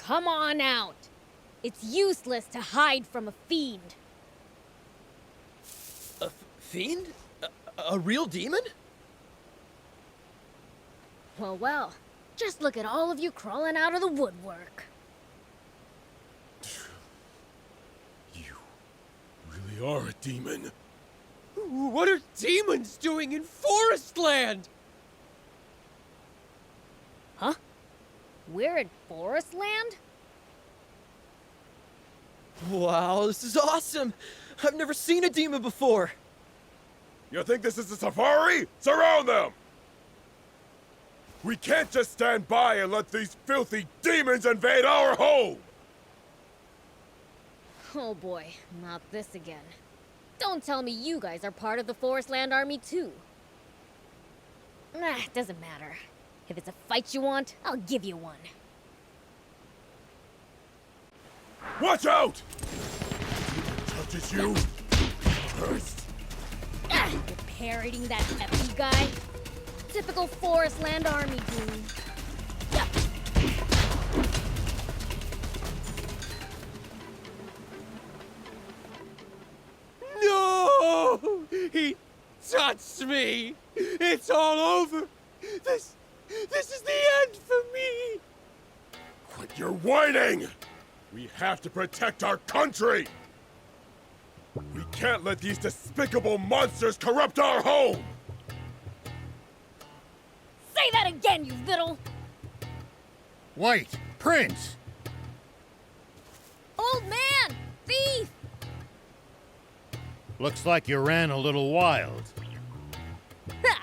come on out. It's useless to hide from a fiend. A fiend? A real demon? Well, just look at all of you crawling out of the woodwork. You really are a demon. What are demons doing in Forestland? Huh? We're in Forestland? Wow, this is awesome! I've never seen a demon before! You think this is a safari? Surround them! We can't just stand by and let these filthy demons invade our home! Oh boy, not this again. Don't tell me you guys are part of the Forestland Army too. Nah, doesn't matter. If it's a fight you want, I'll give you one. Watch out! If it touches you, first. You're parroting that epic guy? Typical Forestland Army goon. Yeah. No! He touched me! It's all over! This is the end for me! Quit your whining! We have to protect our country! We can't let these despicable monsters corrupt our home! Say that again, you little... Wait, Prince! Old man! Thief! Looks like you ran a little wild. Ha!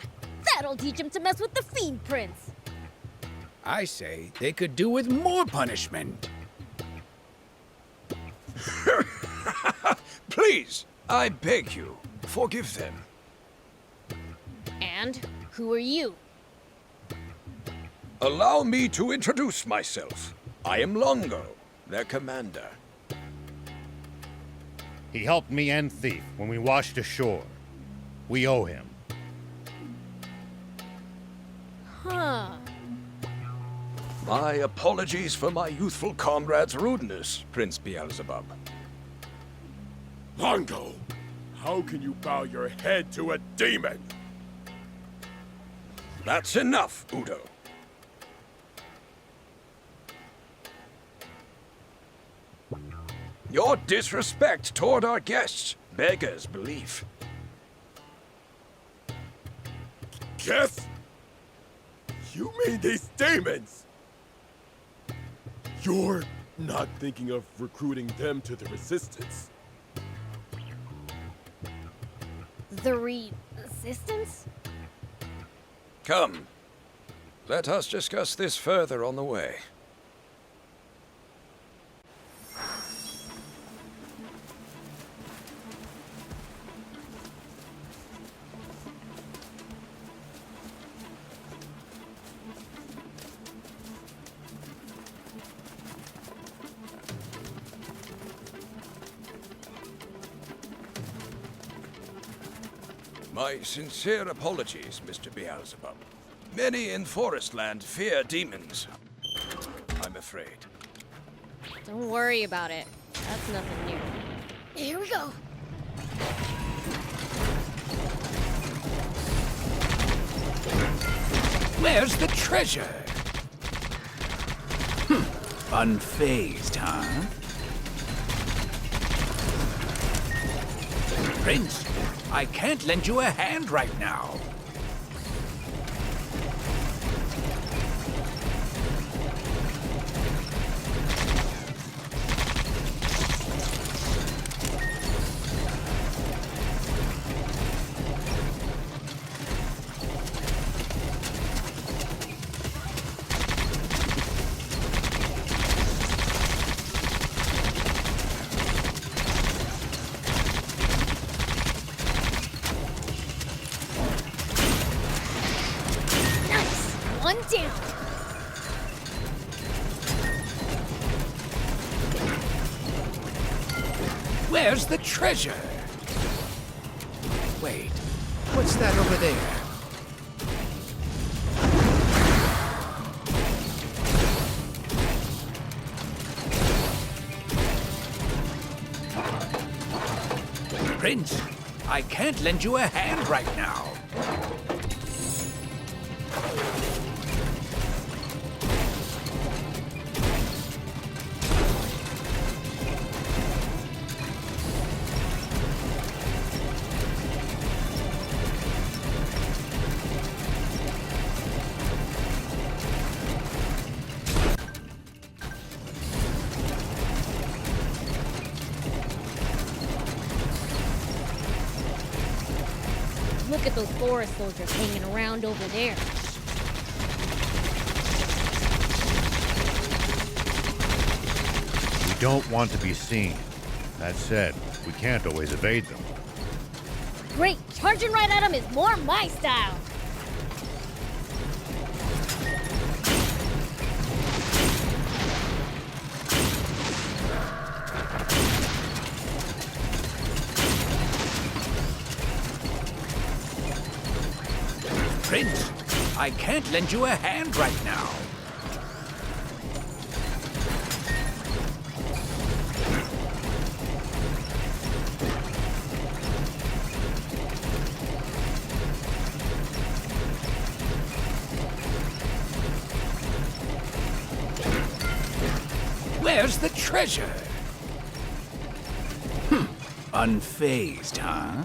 That'll teach him to mess with the Fiend Prince. I say they could do with more punishment. Please, I beg you, forgive them. And who are you? Allow me to introduce myself. I am Longo, their commander. He helped me end Thief when we washed ashore. We owe him. Huh. My apologies for my youthful comrade's rudeness, Prince Beelzebub. Longo, how can you bow your head to a demon? That's enough, Udo. Your disrespect toward our guests beggars belief. Guess? You mean these demons? You're not thinking of recruiting them to the Resistance? The Resistance? Come, let us discuss this further on the way. My sincere apologies, Mr. Beelzebub. Many in Forestland fear demons. I'm afraid. Don't worry about it. That's nothing new. Here we go. Where's the treasure? Unfazed, huh? Prince, I can't lend you a hand right now. One down. Where's the treasure? Wait, what's that over there? Prince, I can't lend you a hand right now. Look at those forest soldiers hanging around over there. We don't want to be seen. That said, we can't always evade them. Great! Charging right at them is more my style! Prince, I can't lend you a hand right now. Where's the treasure? Unfazed, huh?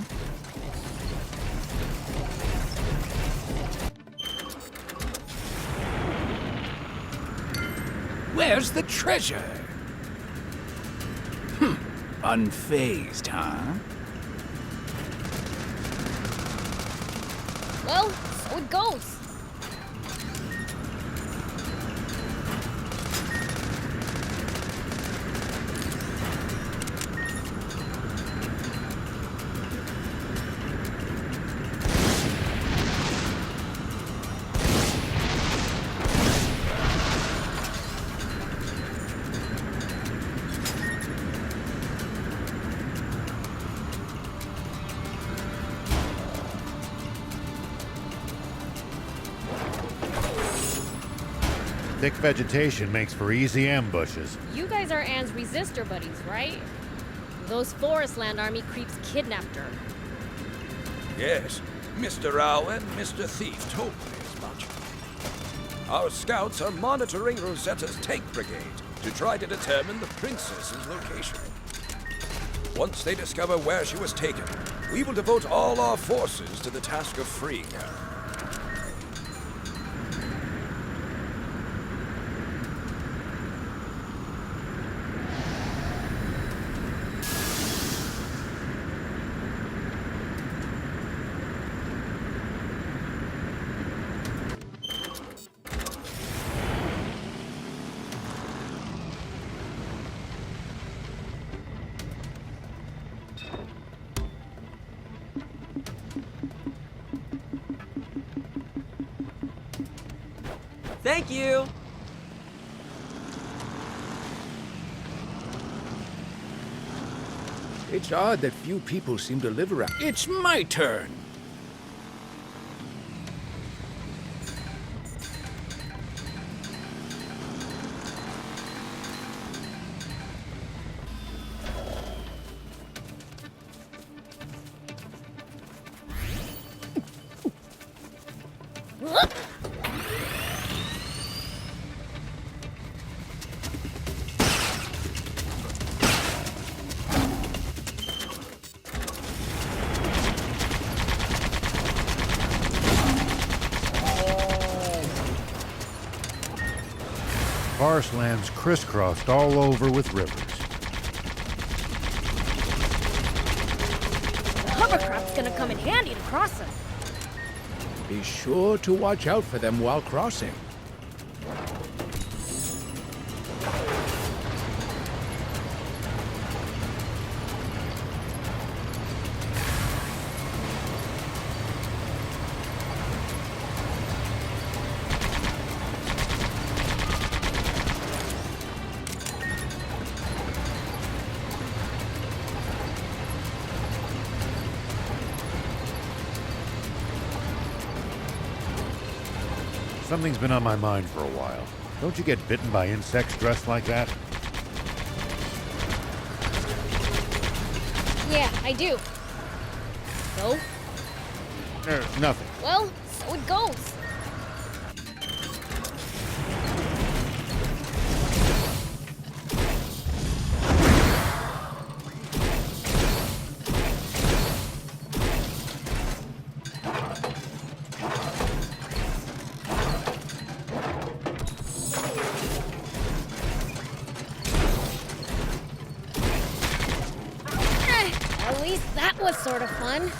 Where's the treasure? Unfazed, huh? Well, so it goes. Thick vegetation makes for easy ambushes. You guys are Anne's resistor buddies, right? Those Forest Land Army creeps kidnapped her. Yes, Mr. Owl and Mr. Thief told me as much. Our scouts are monitoring Rosetta's tank brigade to try to determine the princess's location. Once they discover where she was taken, we will devote all our forces to the task of freeing her. Thank you! It's odd that few people seem to live around. It's my turn! Forest land's crisscrossed all over with rivers. The hovercraft's gonna come in handy to cross them. Be sure to watch out for them while crossing. Something's been on my mind for a while. Don't you get bitten by insects dressed like that? Yeah, I do. So? Nothing. Well, so it goes. At least that was sort of fun.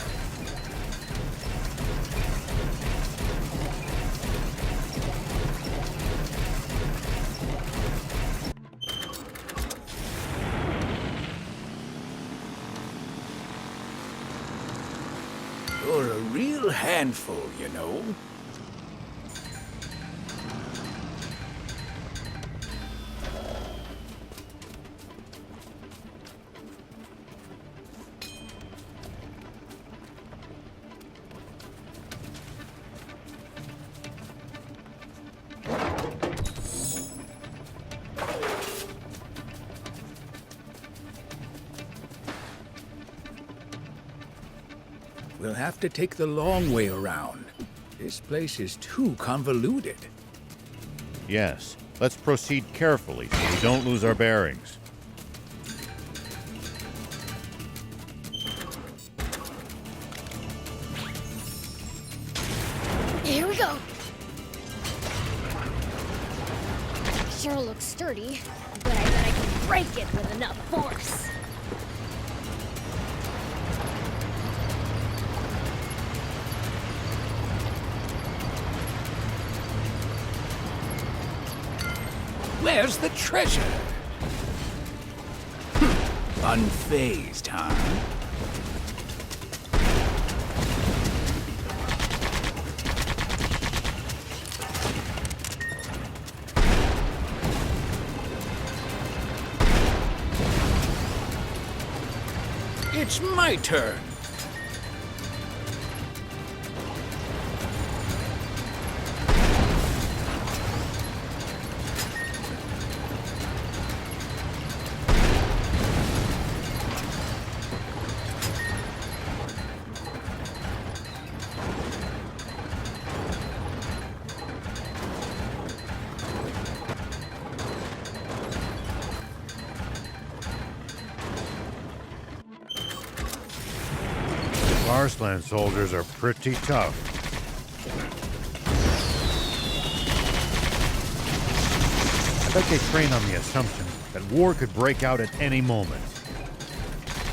You're a real handful, you know. We'll have to take the long way around. This place is too convoluted. Yes. Let's proceed carefully so we don't lose our bearings. Here we go. Sure looks sturdy, but I bet I can break it with enough force. Where's the treasure? Unfazed, huh? It's my turn. Arslan soldiers are pretty tough. I bet they train on the assumption that war could break out at any moment.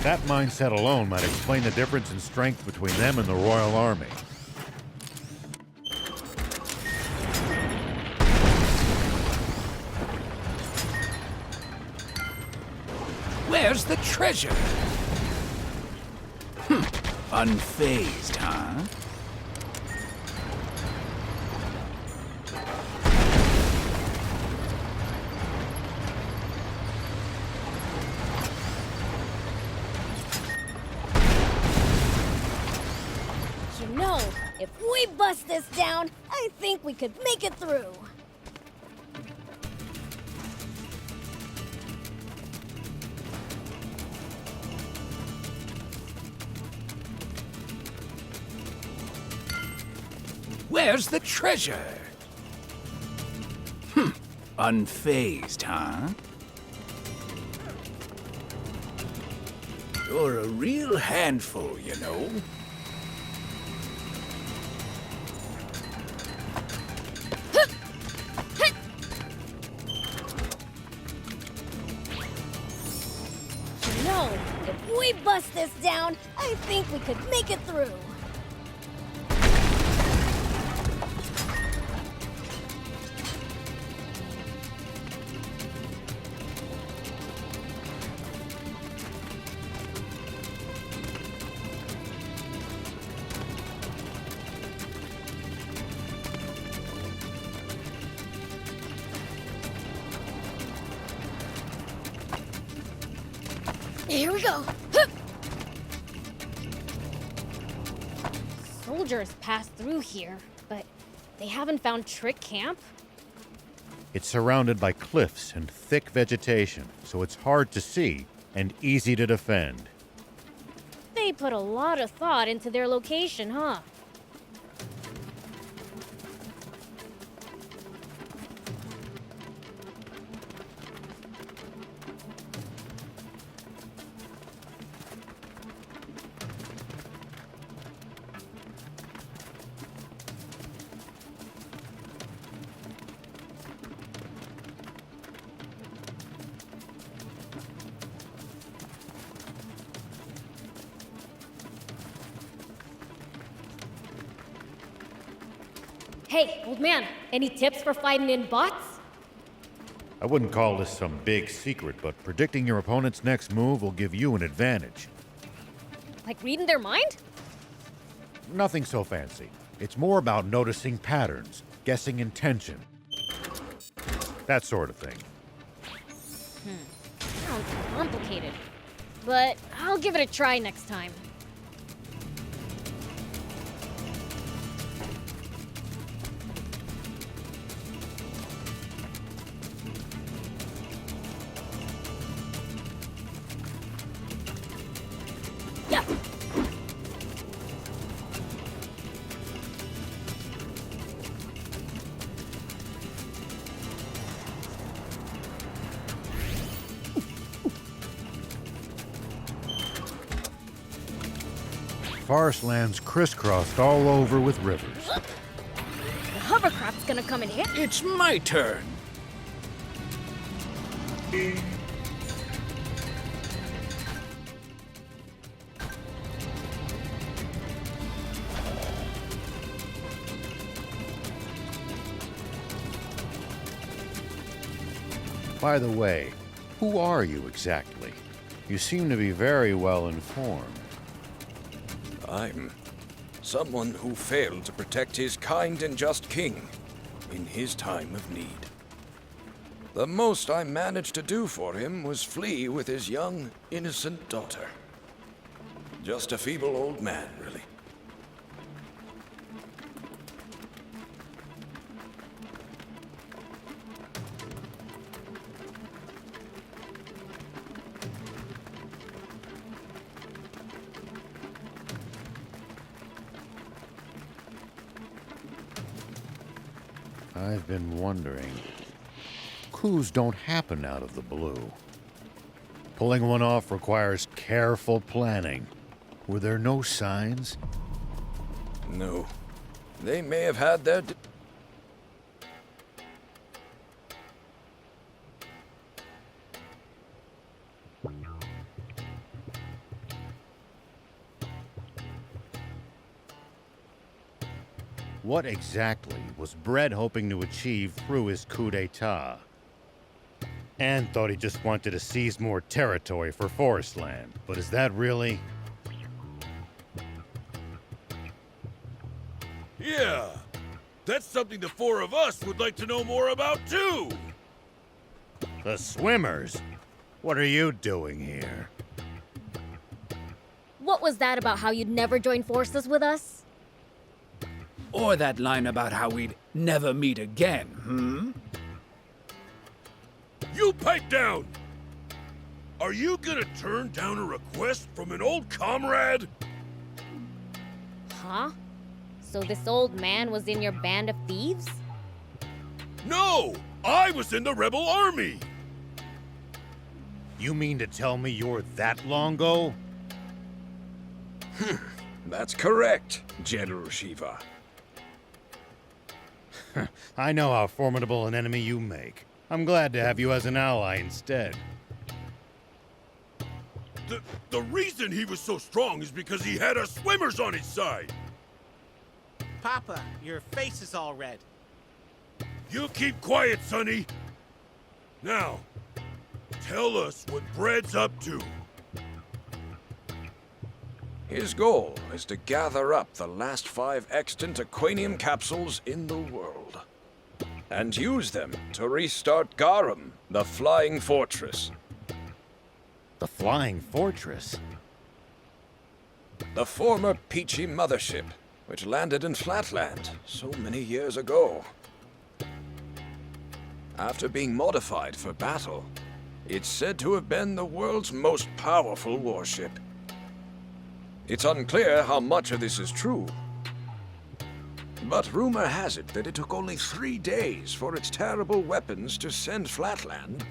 That mindset alone might explain the difference in strength between them and the Royal Army. Where's the treasure? Unfazed, huh? You know, if we bust this down, I think we could make it through. Where's the treasure? Unfazed, huh? You're a real handful, you know. You know, if we bust this down, I think we could make it through. Here we go. Hup! Soldiers passed through here, but they haven't found Trick Camp? It's surrounded by cliffs and thick vegetation, so it's hard to see and easy to defend. They They put a lot of thought into their location, huh? Hey, old man, any tips for fighting in bots? I wouldn't call this some big secret, but predicting your opponent's next move will give you an advantage. Like reading their mind? Nothing so fancy. It's more about noticing patterns, guessing intention. That sort of thing. Sounds complicated. But I'll give it a try next time. Yeah. Forest land's crisscrossed all over with rivers. The hovercraft's gonna come and hit. It's my turn. By the way, who are you exactly? You seem to be very well informed. I'm someone who failed to protect his kind and just king in his time of need. The most I managed to do for him was flee with his young, innocent daughter. Just a feeble old man, really. I've been wondering. Coups don't happen out of the blue. Pulling one off requires careful planning. Were there no signs? No. They may have had their... What exactly was Brett hoping to achieve through his coup d'etat? Anne thought he just wanted to seize more territory for Forestland, but is that really? Yeah, that's something the four of us would like to know more about too. The swimmers? What are you doing here? What was that about how you'd never join forces with us? Or that line about how we'd never meet again, You pipe down! Are you gonna turn down a request from an old comrade? Huh? So this old man was in your band of thieves? No! I was in the rebel army! You mean to tell me you're that Longo? That's correct, General Shiva. I know how formidable an enemy you make. I'm glad to have you as an ally instead. The reason he was so strong is because he had us swimmers on his side. Papa, your face is all red. You keep quiet, Sonny. Now, tell us what Bread's up to. His goal is to gather up the last 5 extant aquanium capsules in the world and use them to restart Garum, the Flying Fortress. The Flying Fortress? The former Peachy mothership, which landed in Flatland so many years ago. After being modified for battle, it's said to have been the world's most powerful warship. It's unclear how much of this is true. But rumor has it that it took only 3 days for its terrible weapons to send Flatland,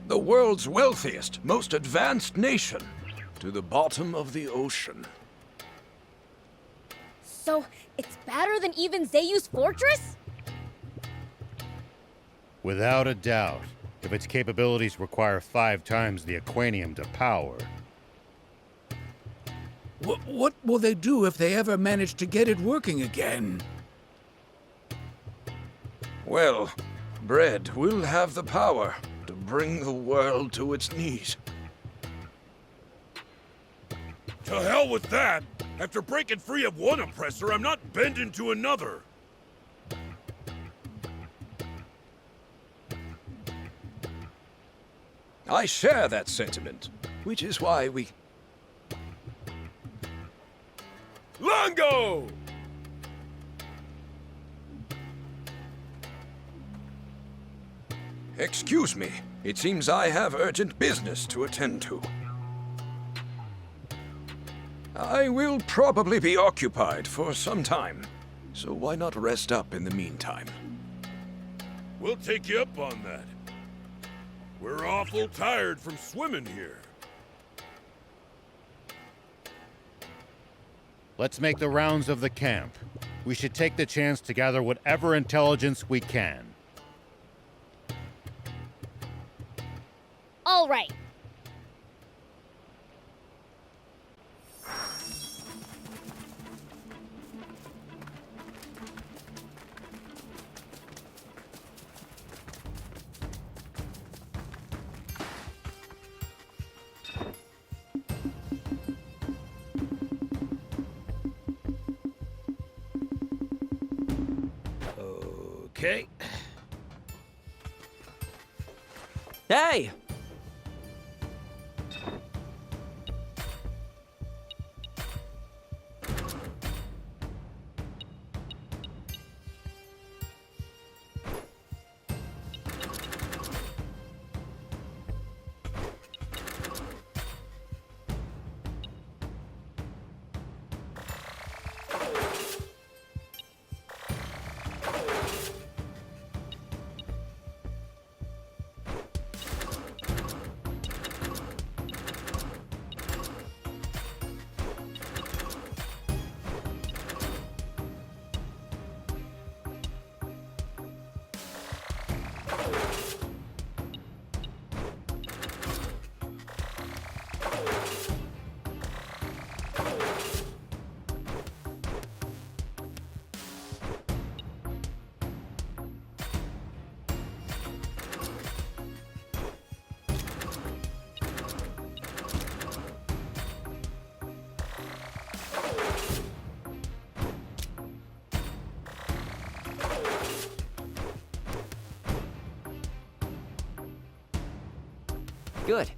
the world's wealthiest, most advanced nation, to the bottom of the ocean. So, it's better than even Zeyu's fortress? Without a doubt, if its capabilities require 5 times the Aquanium to power. What will they do if they ever manage to get it working again? Well, Bread will have the power to bring the world to its knees. To hell with that! After breaking free of one oppressor, I'm not bending to another! I share that sentiment, which is why we... Longo! Excuse me. It seems I have urgent business to attend to. I will probably be occupied for some time, so why not rest up in the meantime? We'll take you up on that. We're awful tired from swimming here. Let's make the rounds of the camp. We should take the chance to gather whatever intelligence we can. All right. Okay. Hey! Good.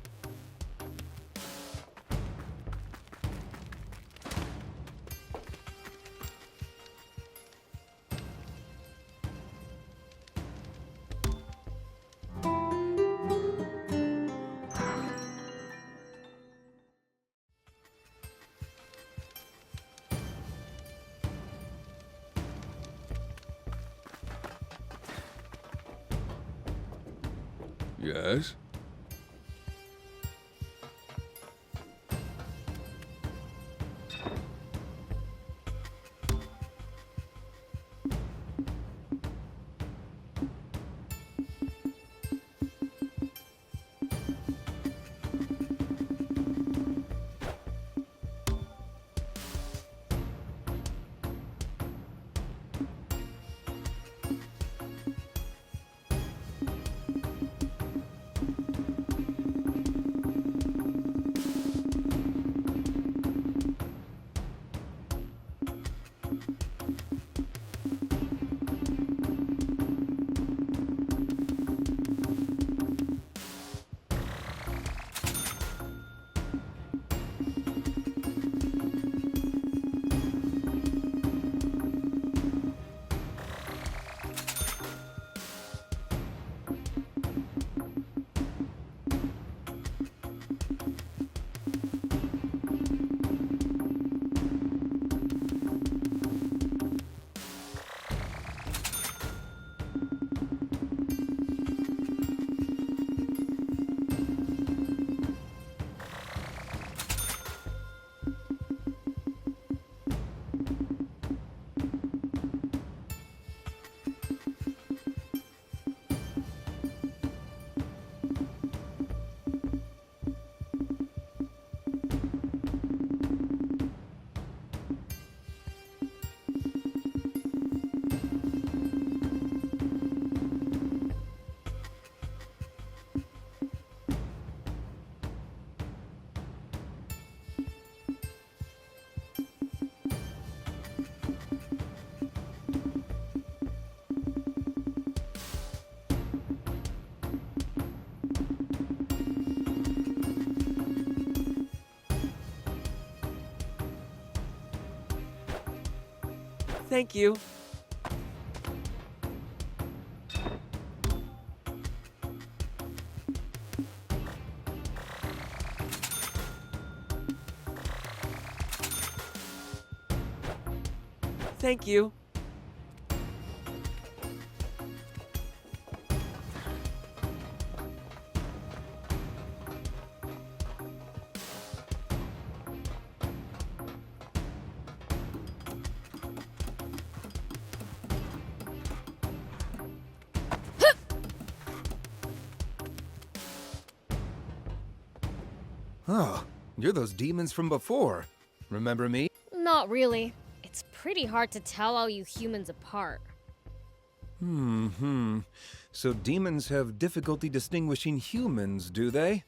Yes? Thank you. Thank you. Oh, you're those demons from before. Remember me? Not really. It's pretty hard to tell all you humans apart. So demons have difficulty distinguishing humans, do they?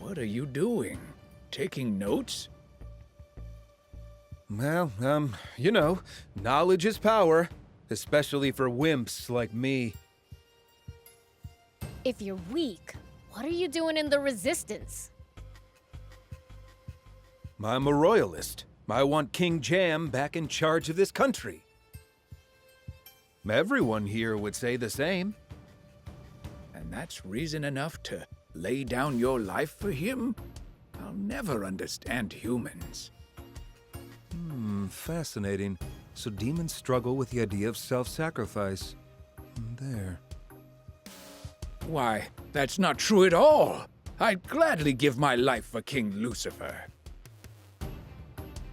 What are you doing? Taking notes? Well, you know, knowledge is power, especially for wimps like me. If you're weak, what are you doing in the Resistance? I'm a royalist. I want King Jam back in charge of this country. Everyone here would say the same. And that's reason enough to lay down your life for him? I'll never understand humans. Fascinating. So demons struggle with the idea of self-sacrifice. There. Why, that's not true at all. I'd gladly give my life for King Lucifer.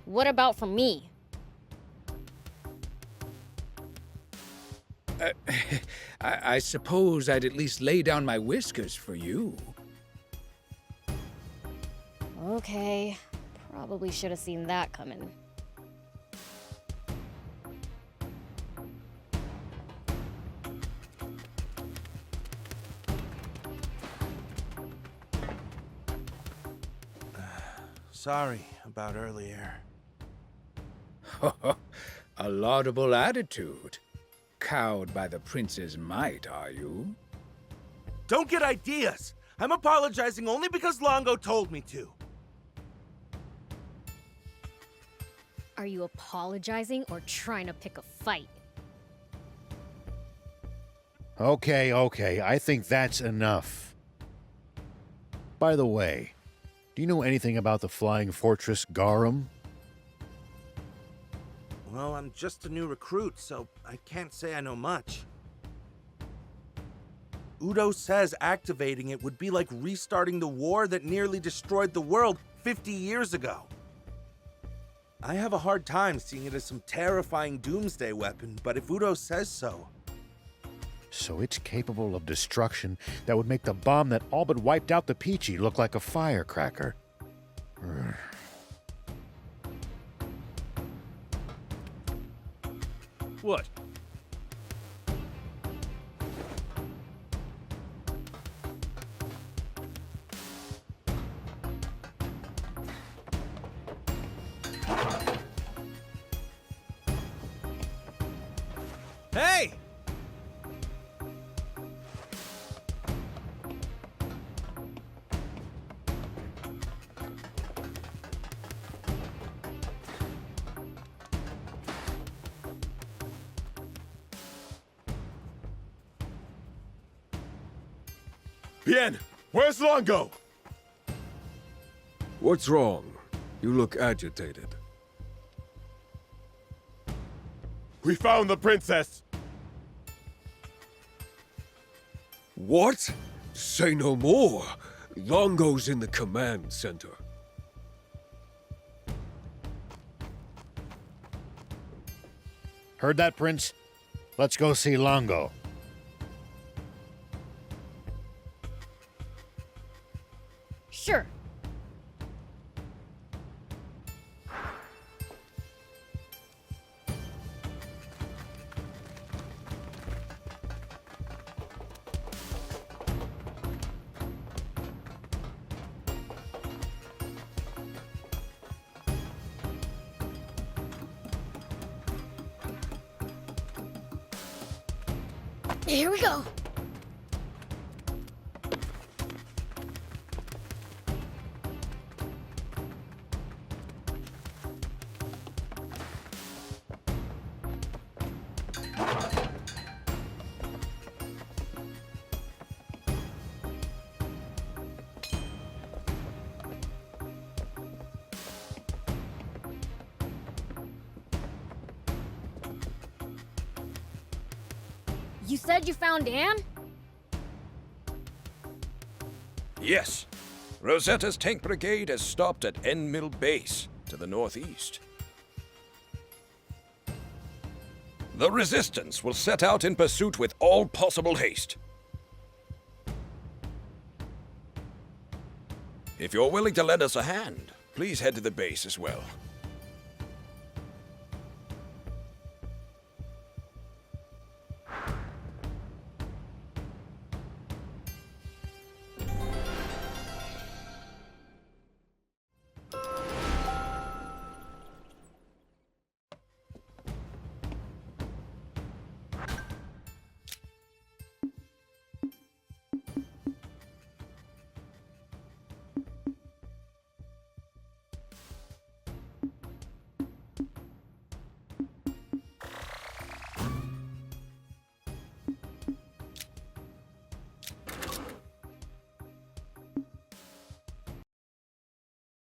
What about for me? I suppose I'd at least lay down my whiskers for you. Okay, probably should have seen that coming. Sorry about earlier. A laudable attitude. Cowed by the prince's might, are you? Don't get ideas! I'm apologizing only because Longo told me to. Are you apologizing or trying to pick a fight? Okay, I think that's enough. By the way, do you know anything about the Flying Fortress Garum? Well, I'm just a new recruit, so I can't say I know much. Udo says activating it would be like restarting the war that nearly destroyed the world 50 years ago. I have a hard time seeing it as some terrifying doomsday weapon, but if Udo says so... So it's capable of destruction that would make the bomb that all but wiped out the Peachy look like a firecracker. What? Hey! Bien, where's Longo? What's wrong? You look agitated. We found the princess. What? Say no more. Longo's in the command center. Heard that, Prince? Let's go see Longo. Sure. Here we go. You said you found Anne? Yes. Rosetta's tank brigade has stopped at End Mill Base, to the northeast. The Resistance will set out in pursuit with all possible haste. If you're willing to lend us a hand, please head to the base as well.